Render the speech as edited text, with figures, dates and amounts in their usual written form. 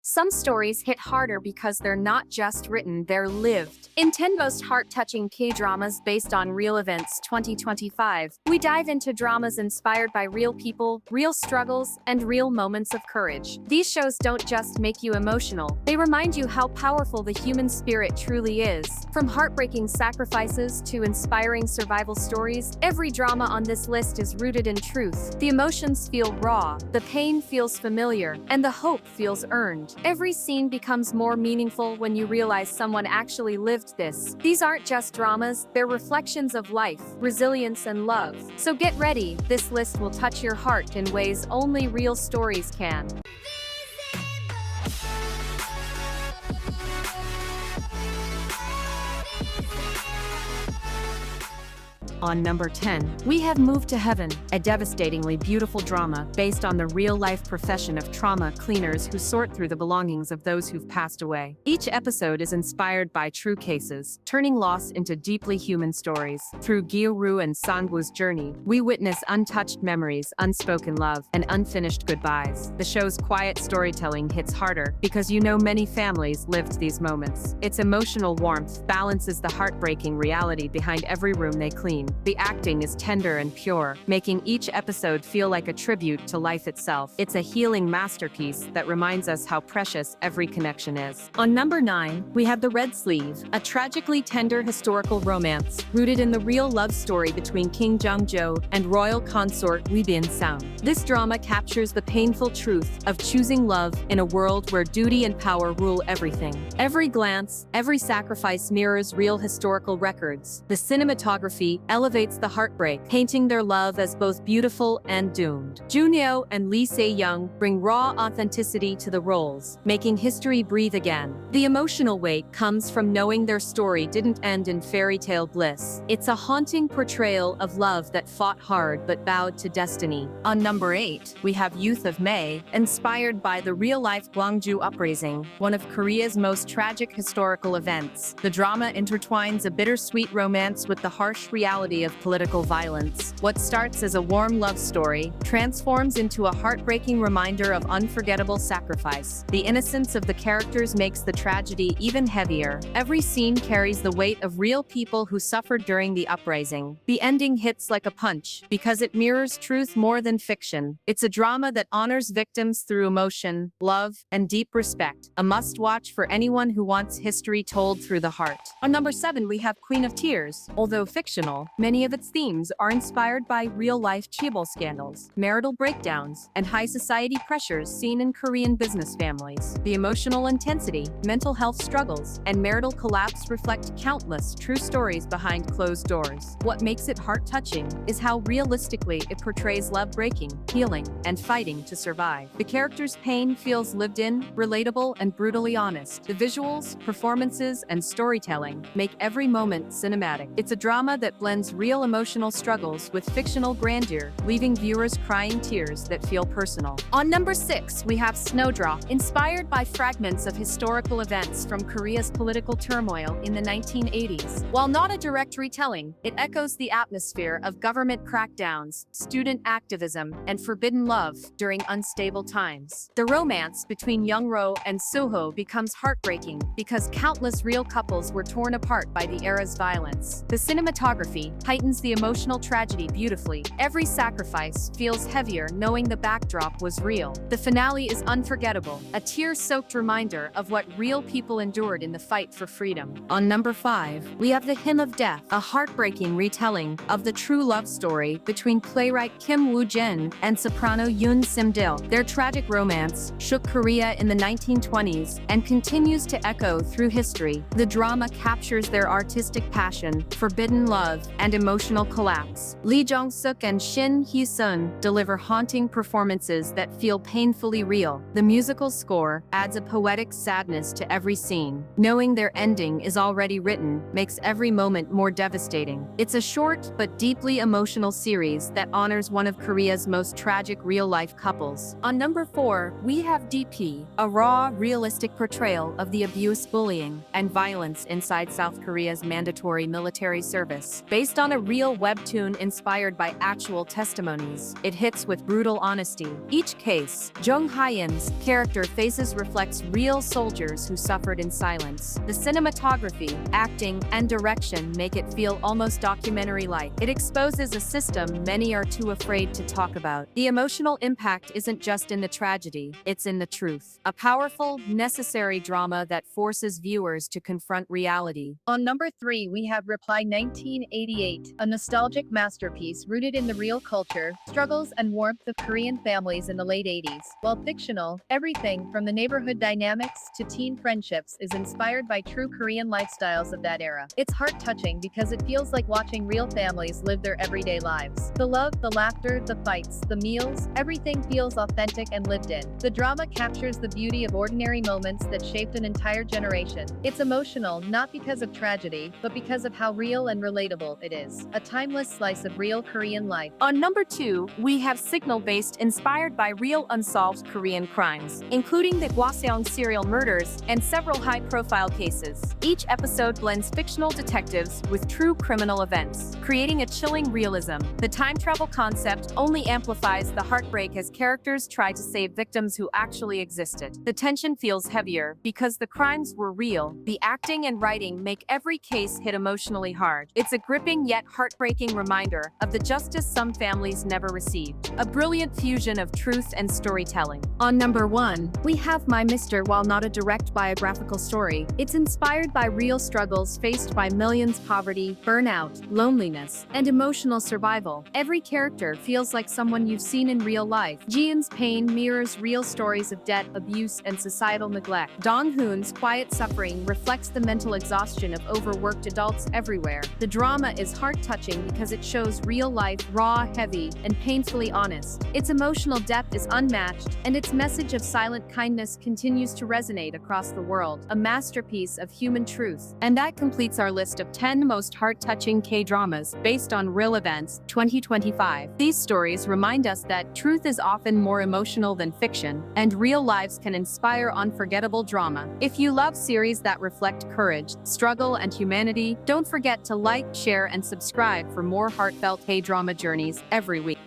Some stories hit harder because they're not just written, they're lived. In 10 most heart-touching K-dramas based on real events 2025, we dive into dramas inspired by real people, real struggles, and real moments of courage. These shows don't just make you emotional, they remind you how powerful the human spirit truly is. From heartbreaking sacrifices to inspiring survival stories, every drama on this list is rooted in truth. The emotions feel raw, the pain feels familiar, and the hope feels earned. Every scene becomes more meaningful when you realize someone actually lived this. These aren't just dramas, they're reflections of life, resilience, and love. So get ready, this list will touch your heart in ways only real stories can. On number 10, we have Moved to Heaven, a devastatingly beautiful drama based on the real-life profession of trauma cleaners who sort through the belongings of those who've passed away. Each episode is inspired by true cases, turning loss into deeply human stories. Through Gyu-ru and Sang-woo's journey, we witness untouched memories, unspoken love, and unfinished goodbyes. The show's quiet storytelling hits harder because you know many families lived these moments. Its emotional warmth balances the heartbreaking reality behind every room they clean. The acting is tender and pure, making each episode feel like a tribute to life itself. It's a healing masterpiece that reminds us how precious every connection is. On number 9, we have The Red Sleeve, a tragically tender historical romance rooted in the real love story between King Jung-jo and royal consort Lee Bin-seung. This drama captures the painful truth of choosing love in a world where duty and power rule everything. Every glance, every sacrifice mirrors real historical records. The cinematography elevates the heartbreak, painting their love as both beautiful and doomed. Junyo and Lee Se-young bring raw authenticity to the roles, making history breathe again. The emotional weight comes from knowing their story didn't end in fairy tale bliss. It's a haunting portrayal of love that fought hard but bowed to destiny. On number 8, we have Youth of May, inspired by the real-life Gwangju uprising, one of Korea's most tragic historical events. The drama intertwines a bittersweet romance with the harsh reality of political violence. What starts as a warm love story transforms into a heartbreaking reminder of unforgettable sacrifice. The innocence of the characters makes the tragedy even heavier. Every scene carries the weight of real people who suffered during the uprising. The ending hits like a punch because it mirrors truth more than fiction. It's a drama that honors victims through emotion, love, and deep respect. A must-watch for anyone who wants history told through the heart. On number 7, we have Queen of Tears. Although fictional, many of its themes are inspired by real-life chaebol scandals, marital breakdowns, and high society pressures seen in Korean business families. The emotional intensity, mental health struggles, and marital collapse reflect countless true stories behind closed doors. What makes it heart-touching is how realistically it portrays love breaking, healing, and fighting to survive. The characters' pain feels lived in, relatable, and brutally honest. The visuals, performances, and storytelling make every moment cinematic. It's a drama that blends real emotional struggles with fictional grandeur, leaving viewers crying tears that feel personal. On number 6, we have Snowdrop, inspired by fragments of historical events from Korea's political turmoil in the 1980s. While not a direct retelling, it echoes the atmosphere of government crackdowns, student activism, and forbidden love during unstable times. The romance between Young-ro and Suho becomes heartbreaking because countless real couples were torn apart by the era's violence. The cinematography heightens the emotional tragedy beautifully. Every sacrifice feels heavier knowing the backdrop was real. The finale is unforgettable, a tear-soaked reminder of what real people endured in the fight for freedom. On number 5, we have The Hymn of Death, a heartbreaking retelling of the true love story between playwright Kim Woo-jin and soprano Yoon Sim-dil. Their tragic romance shook Korea in the 1920s and continues to echo through history. The drama captures their artistic passion, forbidden love, and emotional collapse. Lee Jong-suk and Shin Hee-sun deliver haunting performances that feel painfully real. The musical score adds a poetic sadness to every scene. Knowing their ending is already written makes every moment more devastating. It's a short but deeply emotional series that honors one of Korea's most tragic real-life couples. On number 4, we have DP, a raw, realistic portrayal of the abuse, bullying, and violence inside South Korea's mandatory military service. Based based on a real webtoon inspired by actual testimonies. It hits with brutal honesty. Each case, Jung Hyun's character faces reflects real soldiers who suffered in silence. The cinematography, acting, and direction make it feel almost documentary-like. It exposes a system many are too afraid to talk about. The emotional impact isn't just in the tragedy, it's in the truth. A powerful, necessary drama that forces viewers to confront reality. On number 3, we have Reply 1988, a nostalgic masterpiece rooted in the real culture, struggles, and warmth of Korean families in the late 80s. While fictional, everything from the neighborhood dynamics to teen friendships is inspired by true Korean lifestyles of that era. It's heart-touching because it feels like watching real families live their everyday lives. The love, the laughter, the fights, the meals, everything feels authentic and lived in. The drama captures the beauty of ordinary moments that shaped an entire generation. It's emotional, not because of tragedy, but because of how real and relatable it is. A timeless slice of real Korean life. On number 2, we have Signal-based inspired by real unsolved Korean crimes, including the Gwaseong serial murders and several high-profile cases. Each episode blends fictional detectives with true criminal events, creating a chilling realism. The time travel concept only amplifies the heartbreak as characters try to save victims who actually existed. The tension feels heavier because the crimes were real. The acting and writing make every case hit emotionally hard. It's a gripping yet heartbreaking reminder of the justice some families never received. A brilliant fusion of truth and storytelling. On number 1, we have My Mister. While not a direct biographical story, it's inspired by real struggles faced by millions: poverty, burnout, loneliness, and emotional survival. Every character feels like someone you've seen in real life. Jiun's pain mirrors real stories of debt, abuse, and societal neglect. Dong-hoon's quiet suffering reflects the mental exhaustion of overworked adults everywhere. The drama is heart-touching because it shows real life, raw, heavy, and painfully honest. Its emotional depth is unmatched, and its message of silent kindness continues to resonate across the world. A masterpiece of human truth. And that completes our list of 10 most heart-touching K-dramas based on real events 2025. These stories remind us that truth is often more emotional than fiction, and real lives can inspire unforgettable drama. If you love series that reflect courage, struggle, and humanity, don't forget to like, share, and subscribe for more heartfelt K-drama journeys every week.